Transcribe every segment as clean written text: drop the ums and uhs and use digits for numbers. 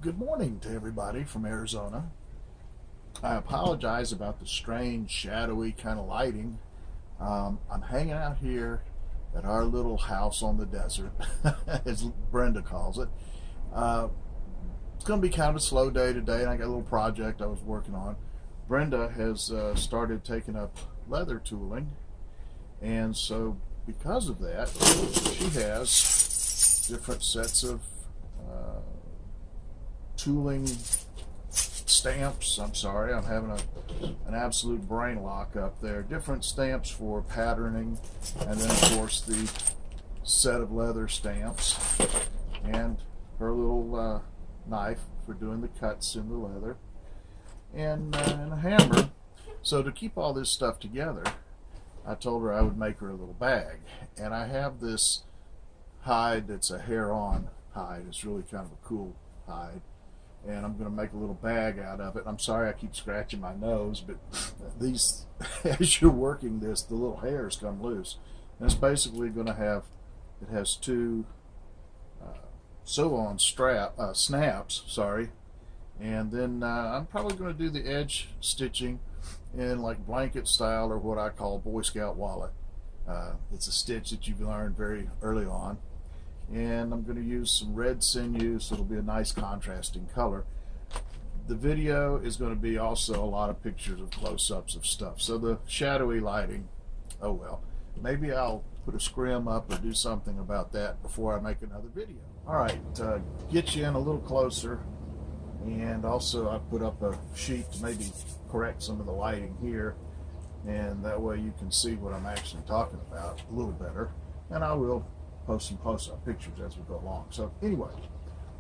Good morning to everybody from Arizona. I apologize about the strange, shadowy kind of lighting. I'm hanging out here at our little house on the desert, as Brenda calls it. Uh, it's going to be kind of a slow day today, and I got a little project I was working on. Brenda has started taking up leather tooling, and so because of that, she has different sets of uh, tooling stamps. I'm sorry, I'm having an absolute brain lock up there. Different stamps for patterning, and then of course the set of leather stamps, and her little knife for doing the cuts in the leather, and a hammer. So to keep all this stuff together, I told her I would make her a little bag. And I have this hide that's a hair-on hide. It's really kind of a cool hide, and I'm going to make a little bag out of it. I'm sorry I keep scratching my nose, but these, as you're working this, the little hairs come loose. And it's basically going to have, it has two sew-on snaps, sorry, and then I'm probably going to do the edge stitching in like blanket style, or what I call Boy Scout wallet. It's a stitch that you've learned very early on, and I'm going to use some red sinew, so it'll be a nice contrasting color. The video is going to be also a lot of pictures of close-ups of stuff, so the shadowy lighting, oh well. Maybe I'll put a scrim up or do something about that before I make another video. Alright, get you in a little closer, and also I put up a sheet to maybe correct some of the lighting here, and that way you can see what I'm actually talking about a little better, and I will post some close-up pictures as we go along. So anyway,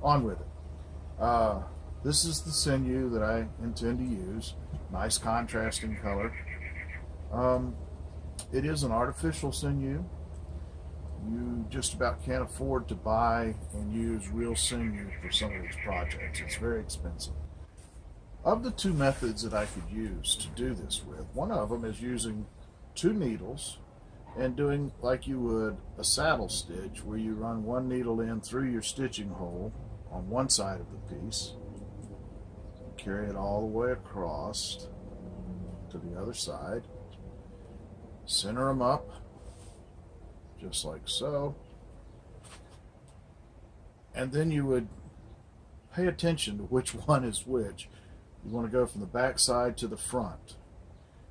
on with it. This is the sinew that I intend to use. Nice contrasting color. It is an artificial sinew. You just about can't afford to buy and use real sinew for some of these projects. It's very expensive. Of the two methods that I could use to do this with, one of them is using two needles and doing like you would a saddle stitch, where you run one needle in through your stitching hole on one side of the piece, carry it all the way across to the other side, center them up just like so, and then you would pay attention to which one is which. You want to go from the back side to the front,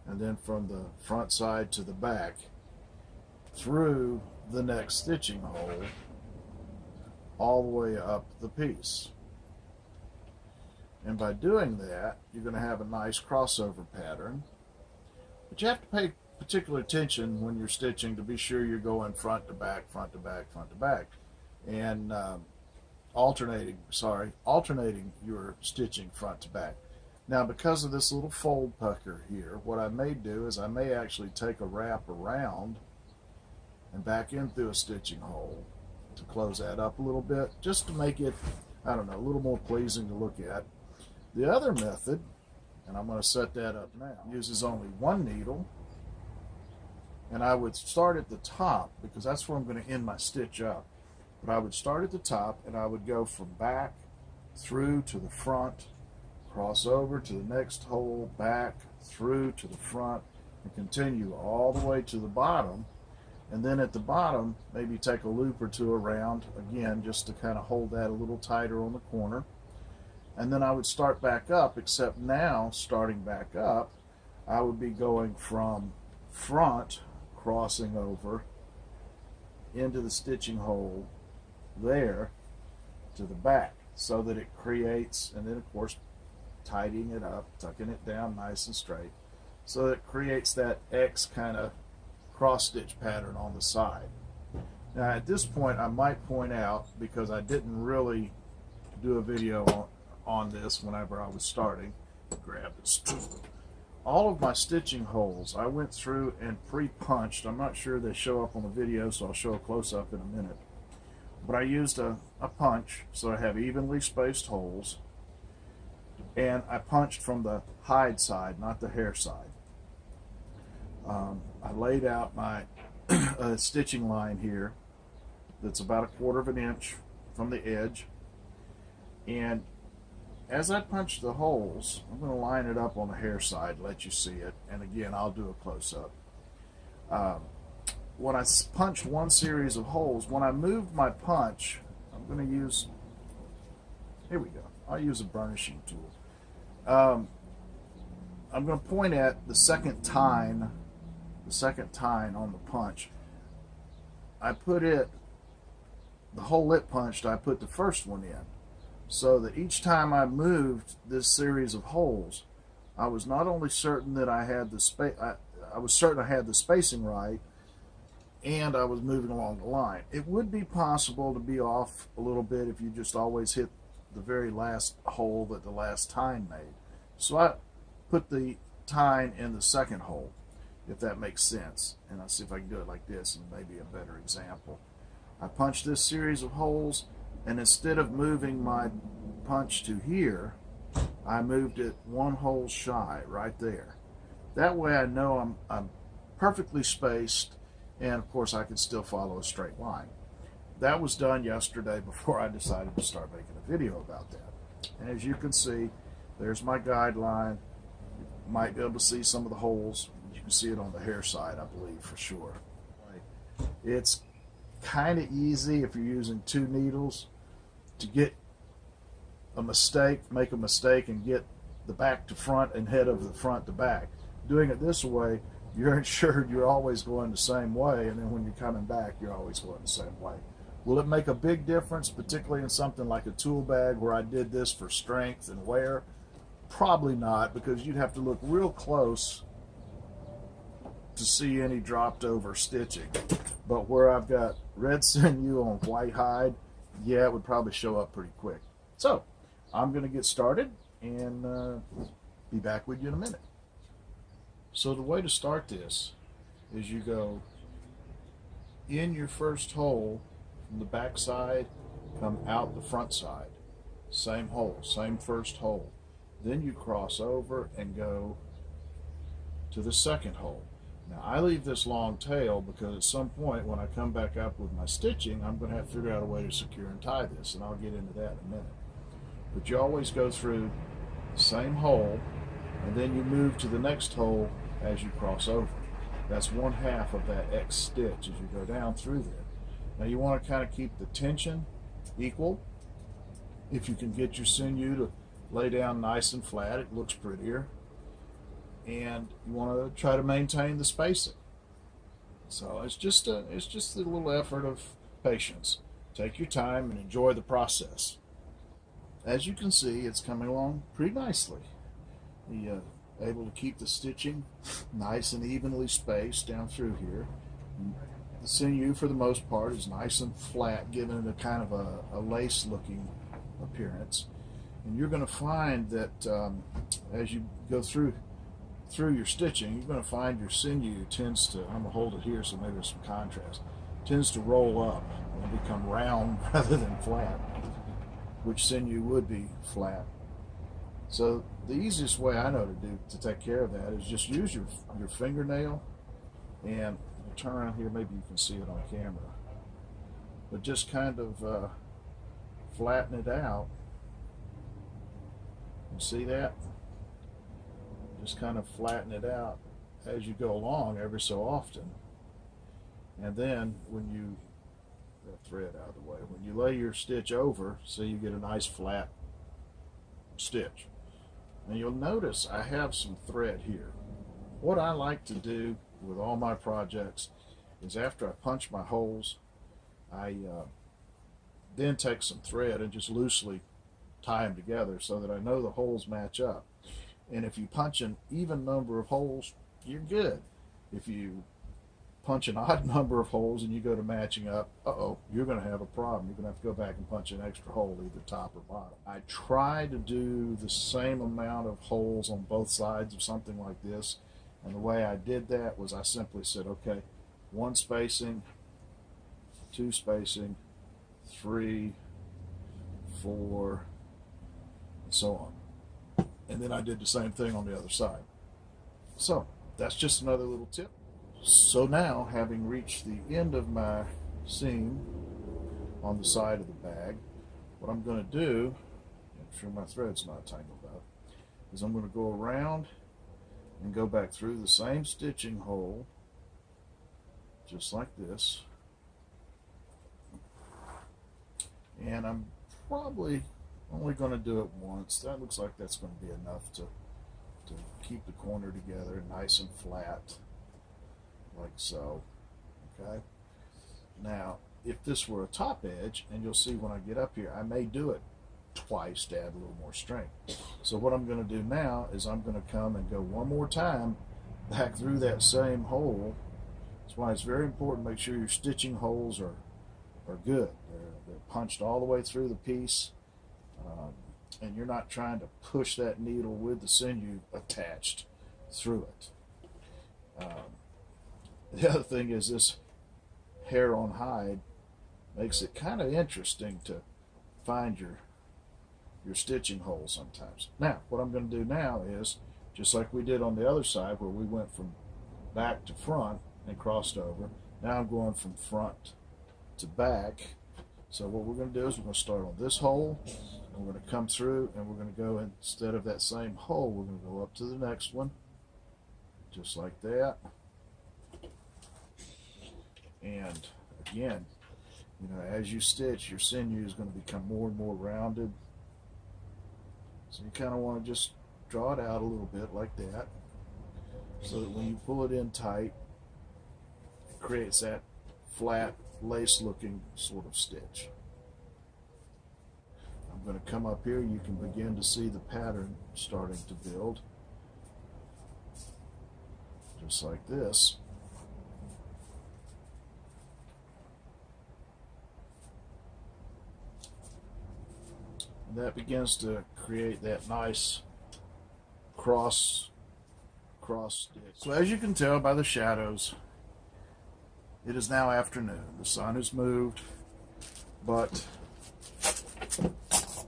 and then from the front side to the back, through the next stitching hole, all the way up the piece. And by doing that, you're going to have a nice crossover pattern. But you have to pay particular attention when you're stitching to be sure you're going front to back, front to back, front to back, and alternating your stitching front to back. Now, because of this little fold pucker here, what I may do is I may actually take a wrap around and back in through a stitching hole to close that up a little bit, just to make it, I don't know, a little more pleasing to look at. The other method, and I'm going to set that up now, uses only one needle, and I would start at the top because that's where I'm going to end my stitch up. But I would start at the top, and I would go from back through to the front, cross over to the next hole, back through to the front, and continue all the way to the bottom. And then at the bottom, maybe take a loop or two around, again, just to kind of hold that a little tighter on the corner. And then I would start back up, except now, starting back up, I would be going from front, crossing over into the stitching hole there to the back, so that it creates, and then of course tidying it up, tucking it down nice and straight, so that it creates that X kind of cross stitch pattern on the side. Now at this point I might point out, because I didn't really do a video on this whenever I was starting, grab this tool. All of my stitching holes I went through and pre-punched. I'm not sure they show up on the video, so I'll show a close-up in a minute. But I used a punch, so I have evenly spaced holes, and I punched from the hide side, not the hair side. I laid out my stitching line here that's about 1/4 of an inch from the edge, and as I punch the holes, I'm going to line it up on the hair side, let you see it, and again, I'll do a close-up. When I punch one series of holes, when I move my punch, I'm going to use, here we go, I'll use a burnishing tool. I'm going to point at the second tine on the punch. I put it, the hole it punched, I put the first one in, so that each time I moved this series of holes, I was not only certain that I had the space, I was certain I had the spacing right, and I was moving along the line. It would be possible to be off a little bit if you just always hit the very last hole that the last tine made. So I put the tine in the second hole, if that makes sense. And I'll see if I can do it like this, and maybe a better example. I punched this series of holes, and instead of moving my punch to here, I moved it one hole shy, right there. That way I know I'm perfectly spaced, and of course I can still follow a straight line. That was done yesterday before I decided to start making a video about that. And as you can see, there's my guideline. You might be able to see some of the holes. You can see it on the hair side, I believe, for sure. It's kind of easy if you're using two needles to get a mistake, make a mistake, and get the back to front and head of the front to back. Doing it this way, you're ensured you're always going the same way, and then when you're coming back, you're always going the same way. Will it make a big difference, particularly in something like a tool bag where I did this for strength and wear? Probably not, because you'd have to look real close to see any dropped over stitching. But where I've got red sinew on white hide, yeah, it would probably show up pretty quick. So I'm going to get started and be back with you in a minute. So the way to start this is you go in your first hole from the back side, come out the front side. Same hole, same first hole. Then you cross over and go to the second hole. Now I leave this long tail because at some point when I come back up with my stitching, I'm going to have to figure out a way to secure and tie this, and I'll get into that in a minute. But you always go through the same hole, and then you move to the next hole as you cross over. That's one half of that X stitch as you go down through there. Now you want to kind of keep the tension equal. If you can get your sinew to lay down nice and flat, it looks prettier. And you want to try to maintain the spacing. So it's just a little effort of patience. Take your time and enjoy the process. As you can see, it's coming along pretty nicely. Able to keep the stitching nice and evenly spaced down through here. The sinew, for the most part, is nice and flat, giving it a kind of a lace-looking appearance. And you're going to find that as you go through your stitching, you're going to find your sinew tends to, I'm going to hold it here so maybe there's some contrast, tends to roll up and become round rather than flat, which sinew would be flat. So the easiest way I know to take care of that is just use your fingernail, and turn around here, maybe you can see it on camera, but just kind of flatten it out. You see that? Just kind of flatten it out as you go along every so often. And then when you, that thread out of the way, when you lay your stitch over, so you get a nice flat stitch. Now you'll notice I have some thread here. What I like to do with all my projects is after I punch my holes, I then take some thread and just loosely tie them together so that I know the holes match up. And if you punch an even number of holes, you're good. If you punch an odd number of holes and you go to matching up, you're going to have a problem. You're going to have to go back and punch an extra hole, either top or bottom. I try to do the same amount of holes on both sides of something like this. And the way I did that was I simply said, okay, 1 spacing, 2 spacing, 3, 4, and so on. And then I did the same thing on the other side. So that's just another little tip. So now, having reached the end of my seam on the side of the bag, what I'm going to do, make sure my thread's not tangled up, is I'm going to go around and go back through the same stitching hole, just like this. And I'm probably only going to do it once. That looks like that's going to be enough to keep the corner together nice and flat, like so. Okay. Now, if this were a top edge, and you'll see when I get up here, I may do it twice to add a little more strength. So what I'm going to do now is I'm going to come and go one more time back through that same hole. That's why it's very important to make sure your stitching holes are good. They're punched all the way through the piece, and you're not trying to push that needle with the sinew attached through it. The other thing is this hair on hide makes it kind of interesting to find your stitching hole sometimes. Now, what I'm going to do now is, just like we did on the other side where we went from back to front and crossed over, now I'm going from front to back. So what we're going to do is we're going to start on this hole, and we're going to come through, and we're going to go, instead of that same hole, we're going to go up to the next one, just like that. And again, you know, as you stitch, your sinew is going to become more and more rounded. So you kind of want to just draw it out a little bit like that, so that when you pull it in tight, it creates that flat, lace-looking sort of stitch. I'm going to come up here. You can begin to see the pattern starting to build, just like this. That begins to create that nice cross stitch. So as you can tell by the shadows, it is now afternoon. The sun has moved, but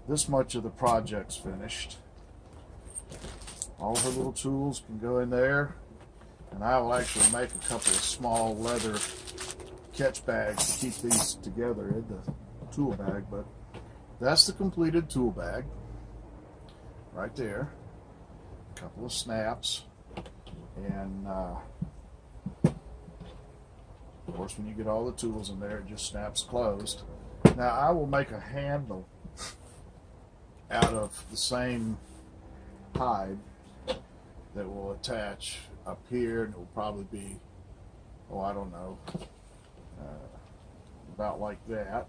this much of the project's finished. All her little tools can go in there, and I will actually make a couple of small leather catch bags to keep these together in the tool bag, but that's the completed tool bag right there. A couple of snaps, and of course when you get all the tools in there, it just snaps closed. Now I will make a handle out of the same hide that will attach up here, and it will probably be, oh, I don't know, about like that,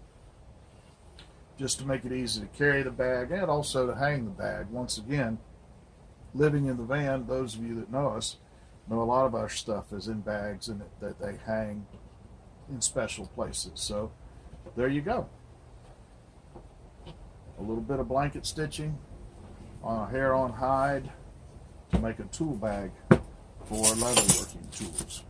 just to make it easy to carry the bag and also to hang the bag. Once again, living in the van, those of you that know us know a lot of our stuff is in bags and that they hang in special places. So there you go. A little bit of blanket stitching on a hair on hide to make a tool bag for leatherworking tools.